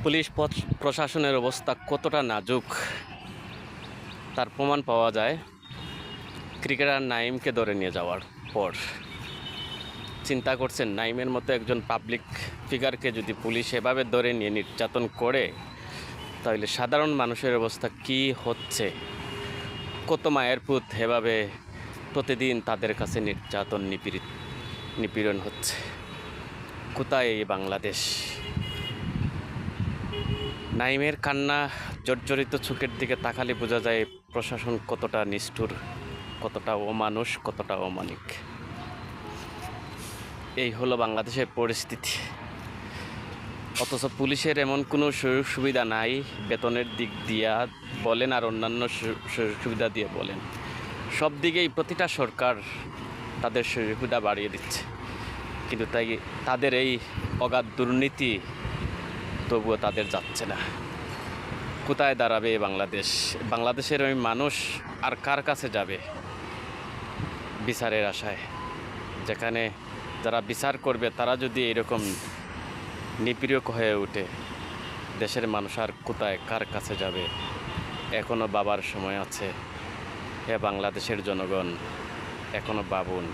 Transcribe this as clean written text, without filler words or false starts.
Police প্রশাসনের অবস্থা কতটা নাজুক তার প্রমাণ পাওয়া যায় ক্রিকেটার নাইমকে ধরে নিয়ে যাওয়ার পর। চিন্তা করছেন, নাইমের মতো একজন পাবলিক ফিগারকে যদি পুলিশ এভাবে ধরে নিয়ে নির্যাতন করে, তাহলে সাধারণ মানুষের অবস্থা কি হচ্ছে। কত মায়ের পুত এভাবে প্রতিদিন তাদের কাছে নির্যাতন নিপীড়ন হচ্ছে। কোথায় এই বাংলাদেশ? নাইমের কান্না জর্জরিত চোখের দিকে তাকালে বোঝা যায় প্রশাসন কতটা নিষ্ঠুর, কতটা অমানুষ, কতটা অমানিক। এই হলো বাংলাদেশের পরিস্থিতি। অথচ পুলিশের এমন কোনো সুযোগ সুবিধা নাই, বেতনের দিক দিয়া বলেন আর অন্যান্য সুযোগ সুবিধা দিয়ে বলেন, সব দিকেই প্রতিটা সরকার তাদের সুযোগ সুবিধা বাড়িয়ে দিচ্ছে। কিন্তু তাই তাদের এই অগাধ দুর্নীতি তবুও তাদের যাচ্ছে না। কোথায় দাঁড়াবে বাংলাদেশ? বাংলাদেশের ওই মানুষ আর কার কাছে যাবে বিচারের আশায়? যেখানে যারা বিচার করবে তারা যদি এরকম নিপীড়ক হয়ে ওঠে, দেশের মানুষ আর কোথায় কার কাছে যাবে? এখনও বাবার সময় আছে। হে বাংলাদেশের জনগণ, এখনও ভাবুন।